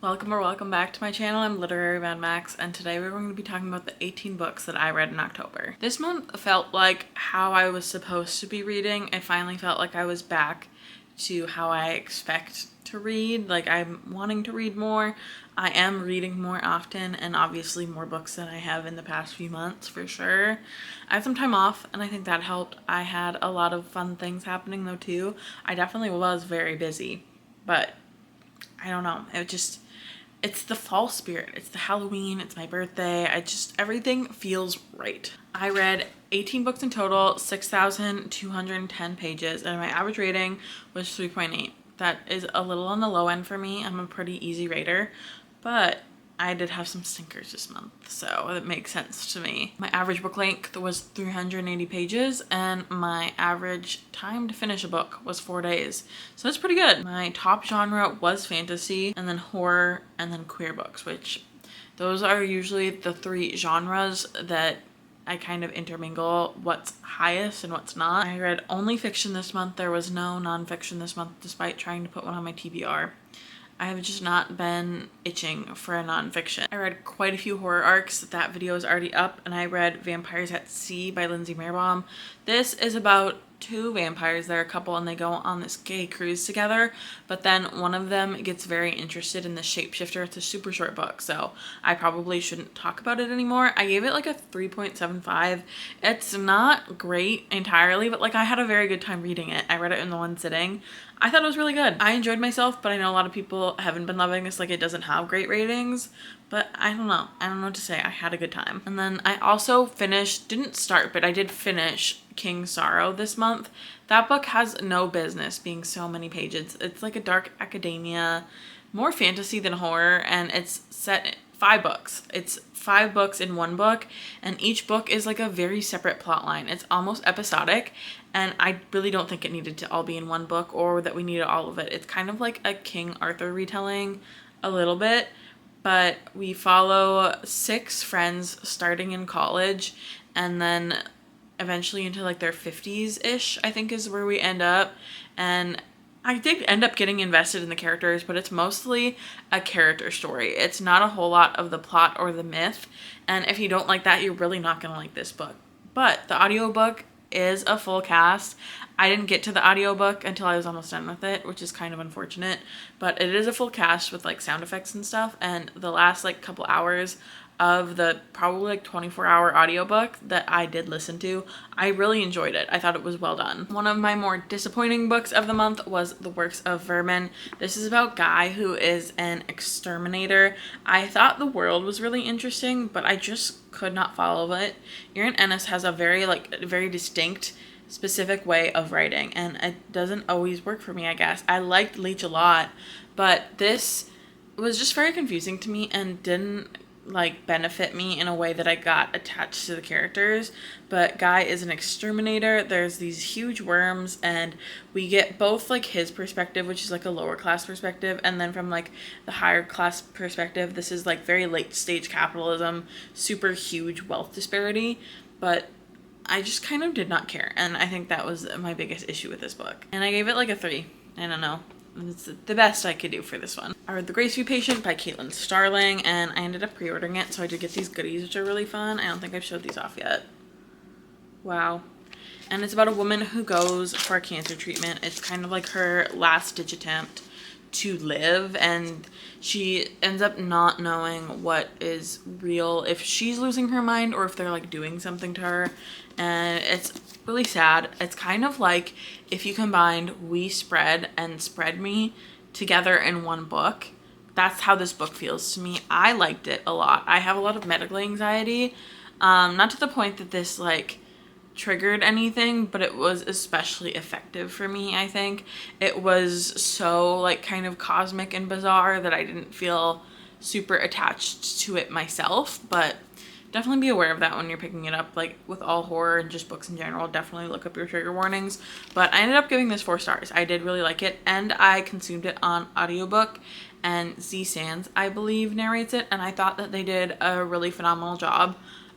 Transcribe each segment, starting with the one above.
Welcome or welcome back to my channel. I'm Literary Mad Max, and today we're going to be talking about the 18 books that I read in October. This month felt like how I was supposed to be reading. I finally felt like I was back to how I expect to read. Like, I'm wanting to read more. I am reading more often, and obviously more books than I have in the past few months for sure. I had some time off, and I think that helped. I had a lot of fun things happening though too. I definitely was very busy, but I don't know. It's the fall spirit. It's the Halloween. It's my birthday. Everything feels right. I read 18 books in total, 6,210 pages, and my average rating was 3.8. That is a little on the low end for me. I'm a pretty easy rater, but I did have some stinkers this month, so it makes sense to me. My average book length was 380 pages, and my average time to finish a book was 4 days. So that's pretty good. My top genre was fantasy, and then horror, and then queer books, which those are usually the three genres that I kind of intermingle what's highest and what's not. I read only fiction this month. There was no nonfiction this month, despite trying to put one on my TBR. I have just not been itching for a nonfiction. I read quite a few horror arcs. That video is already up, and I read Vampires at Sea by Lindsay Meerbaum. This is about two vampires. They're a couple and they go on this gay cruise together, but then one of them gets very interested in the shapeshifter. It's a super short book, so I probably shouldn't talk about it anymore. I gave it like a 3.75. It's not great entirely, but like I had a very good time reading it. I read it in the one sitting. I thought it was really good. I enjoyed myself, but I know a lot of people haven't been loving this. Like, it doesn't have great ratings, but I don't know. I don't know what to say. I had a good time. And then I also didn't start, but I did finish King's Sorrow this month. That book has no business being so many pages. It's like a dark academia, more fantasy than horror, and it's set in 5 books. It's 5 books in one book, and each book is like a very separate plot line. It's almost episodic, and I really don't think it needed to all be in one book or that we needed all of it. It's kind of like a King Arthur retelling a little bit, but we follow 6 friends starting in college and then eventually into like their 50s-ish, I think is where we end up. And I did end up getting invested in the characters, but it's mostly a character story. It's not a whole lot of the plot or the myth, and if you don't like that, you're really not gonna like this book. But the audiobook is a full cast. I didn't get to the audiobook until I was almost done with it, which is kind of unfortunate, but it is a full cast with like sound effects and stuff, and the last like couple hours of the probably like 24-hour audiobook that I did listen to, I really enjoyed it. I thought it was well done. One of my more disappointing books of the month was The Works of Vermin. This is about Guy, who is an exterminator. I thought the world was really interesting, but I just could not follow it. Erin Ennis has a very distinct, specific way of writing, and it doesn't always work for me, I guess. I liked Leech a lot, but this was just very confusing to me and didn't like benefit me in a way that I got attached to the characters. But Guy is an exterminator. There's these huge worms, and we get both like his perspective, which is like a lower class perspective, and then from like the higher class perspective, this is like very late stage capitalism, super huge wealth disparity. But I just kind of did not care, and I think that was my biggest issue with this book. And I gave it like a 3. I don't know. It's the best I could do for this one. I read The Graceful Patient by Caitlin Starling, and I ended up pre-ordering it, so I did get these goodies, which are really fun. I don't think I've showed these off yet. Wow. And it's about a woman who goes for a cancer treatment. It's kind of like her last-ditch attempt to live, and she ends up not knowing what is real, if she's losing her mind or if they're like doing something to her, and it's really sad. It's kind of like if you combined We Spread and Spread Me together in one book. That's how this book feels to me. I liked it a lot. I have a lot of medical anxiety, not to the point that this like triggered anything, but it was especially effective for me. I think it was so like kind of cosmic and bizarre that I didn't feel super attached to it myself, but definitely be aware of that when you're picking it up. Like with all horror and just books in general, definitely look up your trigger warnings. But I ended up giving this 4 stars. I did really like it, and I consumed it on audiobook, and Z Sands, I believe, narrates it, and I thought that they did a really phenomenal job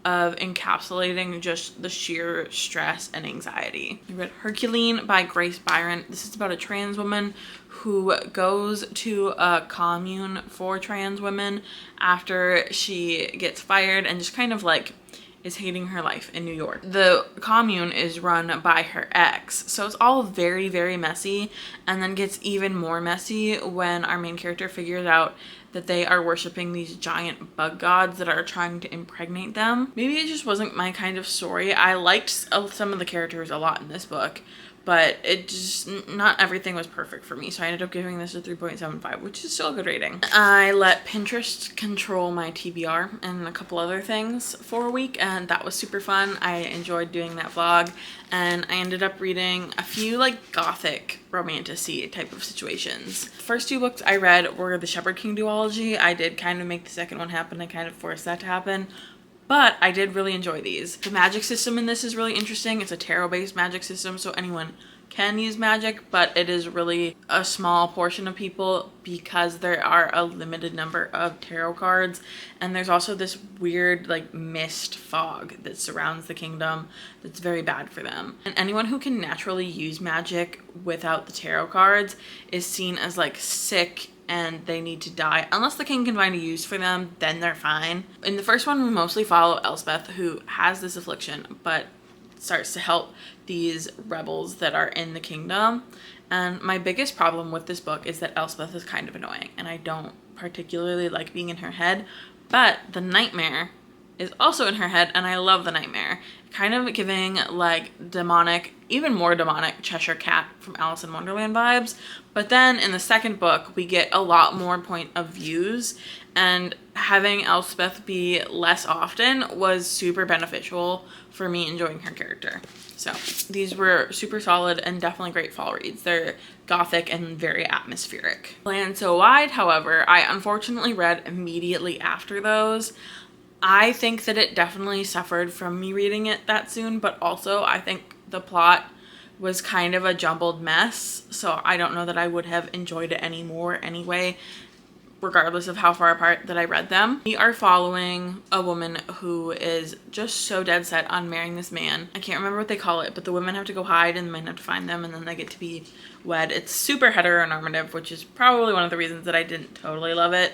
of encapsulating just the sheer stress and anxiety. I read Herculean by Grace Byron. This is about a trans woman who goes to a commune for trans women after she gets fired and just kind of like is hating her life in New York. The commune is run by her ex, so it's all very, very messy, and then gets even more messy when our main character figures out that they are worshiping these giant bug gods that are trying to impregnate them. Maybe it just wasn't my kind of story. I liked some of the characters a lot in this book, but it just, not everything was perfect for me, so I ended up giving this a 3.75, which is still a good rating. I let Pinterest control my TBR and a couple other things for a week, and that was super fun. I enjoyed doing that vlog, and I ended up reading a few like gothic romantic-y type of situations. First two books I read were the Shepherd King duology. I did kind of make the second one happen. I kind of forced that to happen. But I did really enjoy these. The magic system in this is really interesting. It's a tarot-based magic system, so anyone can use magic, but it is really a small portion of people because there are a limited number of tarot cards, and there's also this weird like mist fog that surrounds the kingdom that's very bad for them. And anyone who can naturally use magic without the tarot cards is seen as like sick and they need to die. Unless the king can find a use for them, then they're fine. In the first one, we mostly follow Elspeth, who has this affliction, but starts to help these rebels that are in the kingdom. And my biggest problem with this book is that Elspeth is kind of annoying, and I don't particularly like being in her head, but the nightmare is also in her head, and I love the nightmare. Kind of giving like demonic, even more demonic Cheshire Cat from Alice in Wonderland vibes. But then in the second book, we get a lot more point of views, and having Elspeth be less often was super beneficial for me enjoying her character. So these were super solid and definitely great fall reads. They're gothic and very atmospheric. Land So Wide, however, I unfortunately read immediately after those. I think that it definitely suffered from me reading it that soon, but also I think the plot was kind of a jumbled mess, so I don't know that I would have enjoyed it any more anyway, regardless of how far apart that I read them. We are following a woman who is just so dead set on marrying this man. I can't remember what they call it, but the women have to go hide and the men have to find them, and then they get to be wed. It's super heteronormative, which is probably one of the reasons that I didn't totally love it,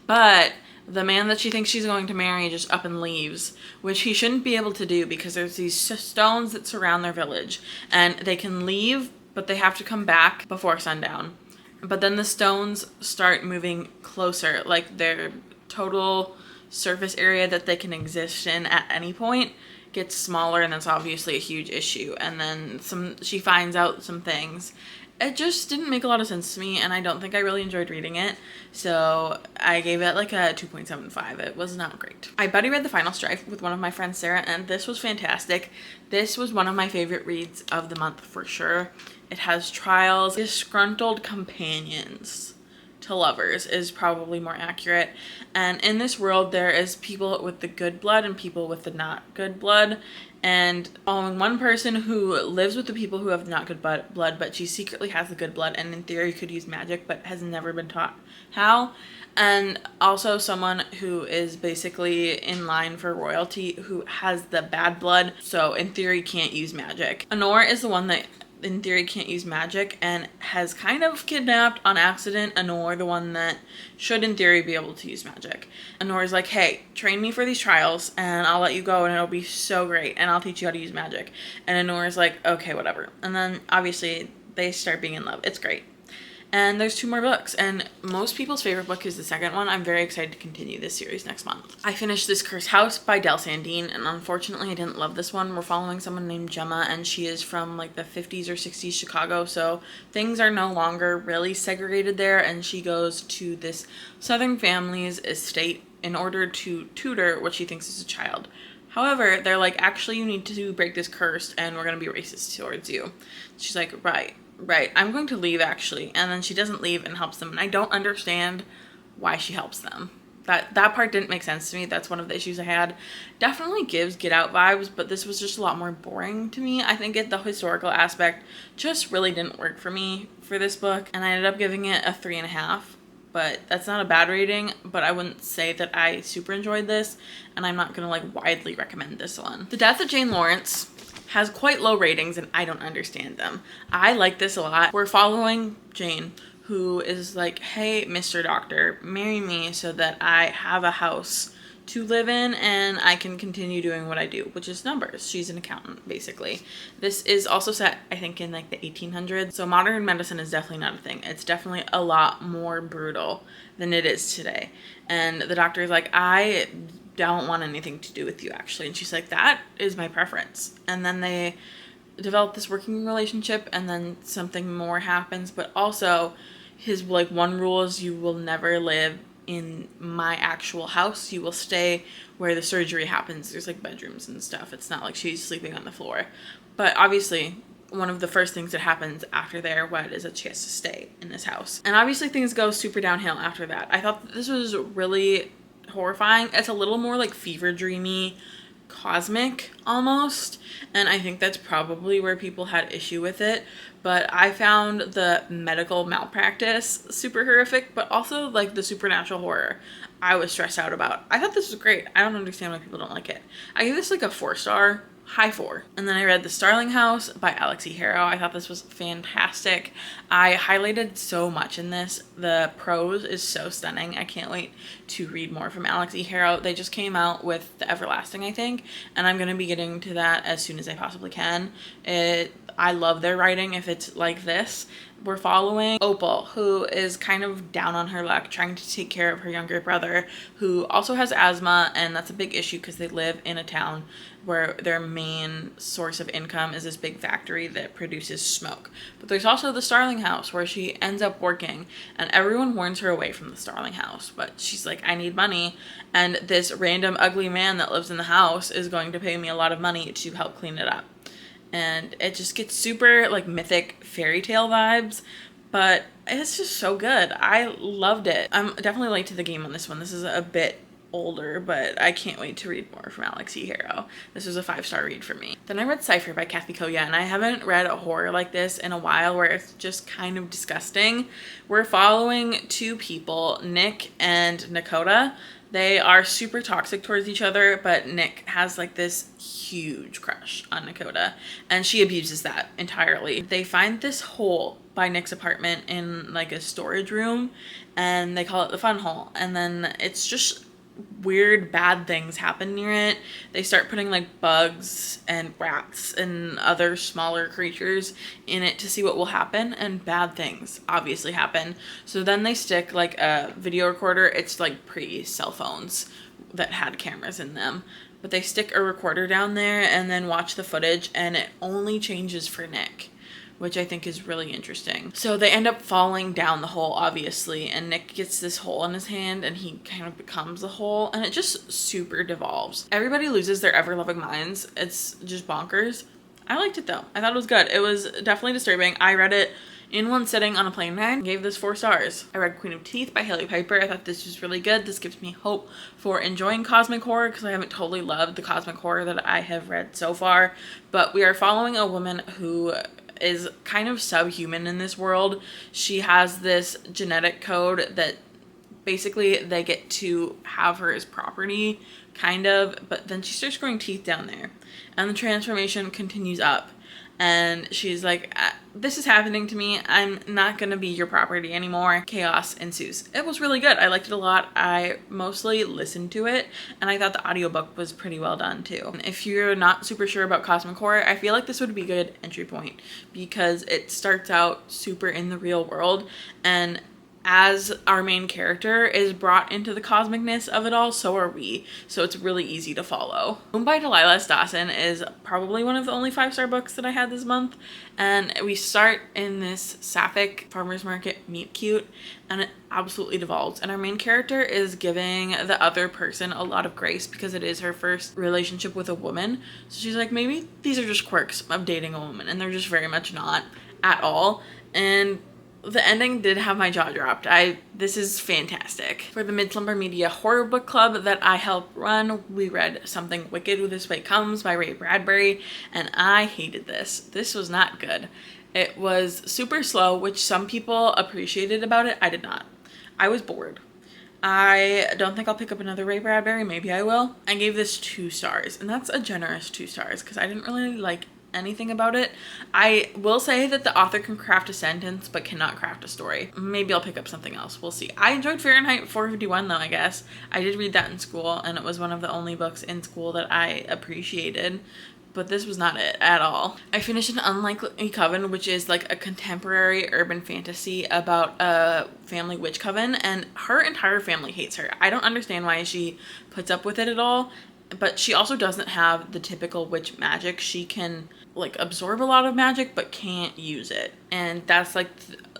but the man that she thinks she's going to marry just up and leaves, which he shouldn't be able to do because there's these stones that surround their village, and they can leave, but they have to come back before sundown. But then the stones start moving closer, like their total surface area that they can exist in at any point gets smaller, and that's obviously a huge issue. And then she finds out some things. It just didn't make a lot of sense to me, and I don't think I really enjoyed reading it, so I gave it like a 2.75. It was not great. I buddy read The Final Strife with one of my friends, Sarah, and this was fantastic. This was one of my favorite reads of the month for sure. It has trials. Disgruntled companions to lovers is probably more accurate, and in this world there is people with the good blood and people with the not good blood, and following one person who lives with the people who have not good blood, but she secretly has the good blood and in theory could use magic but has never been taught how, and also someone who is basically in line for royalty who has the bad blood, so in theory can't use magic. Honor is the one that in theory can't use magic and has kind of kidnapped on accident Honor, the one that should in theory be able to use magic. Honor's like, hey, train me for these trials and I'll let you go and it'll be so great and I'll teach you how to use magic. And Honor's like, okay, whatever. And then obviously they start being in love. It's great. And there's 2 more books, and most people's favorite book is the second one. I'm very excited to continue this series next month. I finished This Cursed House by Del Sandine, and unfortunately I didn't love this one. We're following someone named Gemma, and she is from like the 50s or 60s Chicago, so things are no longer really segregated there, and she goes to this Southern family's estate in order to tutor what she thinks is a child. However, they're like, actually you need to break this curse and we're gonna be racist towards you. She's like, right, I'm going to leave actually. And then she doesn't leave and helps them. And I don't understand why she helps them. That part didn't make sense to me. That's one of the issues I had. Definitely gives Get Out vibes, but this was just a lot more boring to me. I think the historical aspect just really didn't work for me for this book. And I ended up giving it a 3.5. but that's not a bad rating, but I wouldn't say that I super enjoyed this, and I'm not gonna like widely recommend this one. The Death of Jane Lawrence has quite low ratings and I don't understand them. I like this a lot. We're following Jane, who is like, hey, Mr. Doctor, marry me so that I have a house to live in and I can continue doing what I do, which is numbers. She's an accountant, basically. This is also set, I think, in like the 1800s. So modern medicine is definitely not a thing. It's definitely a lot more brutal than it is today. And the doctor is like, I don't want anything to do with you, actually. And she's like, that is my preference. And then they develop this working relationship, and then something more happens. But also his like one rule is you will never live in my actual house. You will stay where the surgery happens. There's like bedrooms and stuff. It's not like she's sleeping on the floor. But obviously one of the first things that happens after they're wed is that she has to stay in this house. And obviously things go super downhill after that. I thought that this was really horrifying. It's a little more like fever dreamy, cosmic almost, and I think that's probably where people had issue with it. But I found the medical malpractice super horrific, but also like the supernatural horror I was stressed out about. I thought this was great. I don't understand why people don't like it. I gave this like a 4-star, high 4. And then I read The Starling House by Alex E. Harrow. I thought this was fantastic. I highlighted so much in this. The prose is so stunning. I can't wait to read more from Alex E. Harrow. They just came out with The Everlasting, I think, and I'm going to be getting to that as soon as I possibly can. I love their writing if it's like this. We're following Opal, who is kind of down on her luck, trying to take care of her younger brother, who also has asthma, and that's a big issue because they live in a town where their main source of income is this big factory that produces smoke. But there's also the Starling House, where she ends up working, and everyone warns her away from the Starling House, but she's like, I need money, and this random ugly man that lives in the house is going to pay me a lot of money to help clean it up. And it just gets super like mythic fairy tale vibes, but it's just so good. I loved it. I'm definitely late to the game on this one. This is a bit older, but I can't wait to read more from Alex E. Harrow. This was a 5-star read for me. Then I read Cypher by Kathy Koya, and I haven't read a horror like this in a while where it's just kind of disgusting. We're following 2 people, Nick and Nakota. They are super toxic towards each other, but Nick has like this huge crush on Nakota, and she abuses that entirely. They find this hole by Nick's apartment in like a storage room, and they call it the fun hole, and then it's just weird bad things happen near it. They start putting like bugs and rats and other smaller creatures in it to see what will happen, and bad things obviously happen. So then they stick like a video recorder. It's like pre-cell phones that had cameras in them, but they stick a recorder down there and then watch the footage, and it only changes for Nick, which I think is really interesting. So they end up falling down the hole, obviously, and Nick gets this hole in his hand and he kind of becomes the hole, and it just super devolves. Everybody loses their ever-loving minds. It's just bonkers. I liked it though. I thought it was good. It was definitely disturbing. I read it in one sitting on a plane ride. Gave this 4 stars. I read Queen of Teeth by Haley Piper. I thought this was really good. This gives me hope for enjoying cosmic horror because I haven't totally loved the cosmic horror that I have read so far. But we are following a woman who is kind of subhuman in this world. She has this genetic code that basically they get to have her as property, kind of, but then she starts growing teeth down there, and the transformation continues up, and she's like, this is happening to me. I'm not gonna be your property anymore. Chaos ensues. It was really good. I liked it a lot. I mostly listened to it, and I thought the audiobook was pretty well done too. If you're not super sure about cosmic horror, I feel like this would be a good entry point because it starts out super in the real world, and as our main character is brought into the cosmicness of it all, so are we. So it's really easy to follow. Moon by Delilah S. Dawson is probably one of the only 5-star books that I had this month. And we start in this sapphic farmer's market meet cute, and it absolutely devolves. And our main character is giving the other person a lot of grace because it is her first relationship with a woman. So she's like, maybe these are just quirks of dating a woman, and they're just very much not at all. And the ending did have my jaw dropped. This is fantastic. For the Midslumber Media Horror Book Club that I help run, we read Something Wicked This Way Comes by Ray Bradbury, and I hated this. This was not good. It was super slow, which some people appreciated about it. I did not. I was bored. I don't think I'll pick up another Ray Bradbury. Maybe I will. I gave this 2 stars, and that's a generous 2 stars because I didn't really like anything about it. I will say that the author can craft a sentence but cannot craft a story. Maybe I'll pick up something else. We'll see. I enjoyed Fahrenheit 451 though, I guess. I did read that in school, and it was one of the only books in school that I appreciated. But this was not it at all. I finished An Unlikely Coven, which is like a contemporary urban fantasy about a family witch coven, and her entire family hates her. I don't understand why she puts up with it at all, but she also doesn't have the typical witch magic. She can like absorb a lot of magic but can't use it, and that's like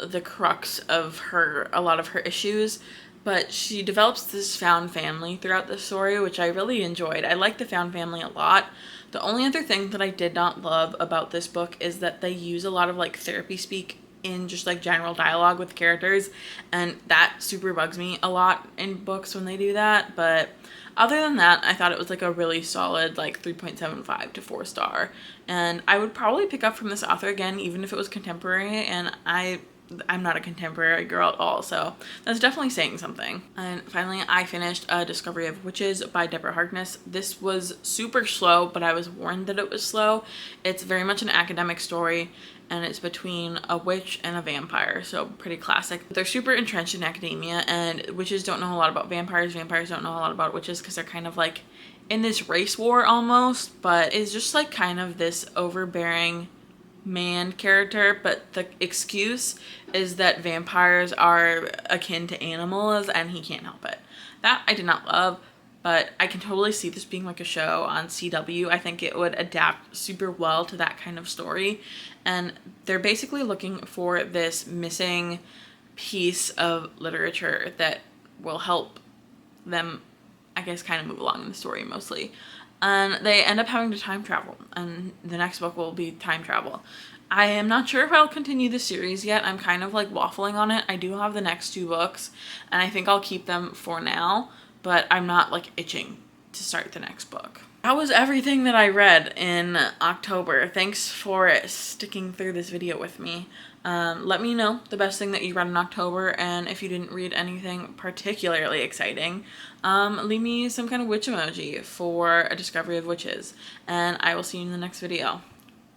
the crux of a lot of her issues. But she develops this found family throughout the story, which I really enjoyed. I like the found family a lot. The only other thing that I did not love about this book is that they use a lot of like therapy speak in just like general dialogue with characters, and that super bugs me a lot in books when they do that. But other than that, I thought it was like a really solid like 3.75 to 4 star, and I would probably pick up from this author again even if it was contemporary, and I'm not a contemporary girl at all, so that's definitely saying something. And finally, I finished A Discovery of Witches by Deborah Harkness. This was super slow, but I was warned that it was slow. It's very much an academic story, and it's between a witch and a vampire, so pretty classic. They're super entrenched in academia, and witches don't know a lot about vampires. Vampires don't know a lot about witches because they're kind of like in this race war almost, but it's just like kind of this overbearing man character, but the excuse is that vampires are akin to animals and he can't help it. That I did not love, but I can totally see this being like a show on CW. I think it would adapt super well to that kind of story, and they're basically looking for this missing piece of literature that will help them, I guess, kind of move along in the story mostly. And they end up having to time travel, and the next book will be time travel. I am not sure if I'll continue the series yet. I'm kind of like waffling on it. I do have the next 2 books, and I think I'll keep them for now, but I'm not like itching to start the next book. That was everything that I read in October. Thanks for sticking through this video with me. Let me know the best thing that you read in October, and if you didn't read anything particularly exciting, leave me some kind of witch emoji for A Discovery of Witches, and I will see you in the next video.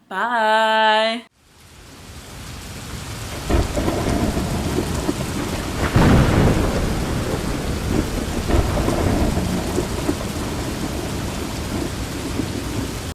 Bye!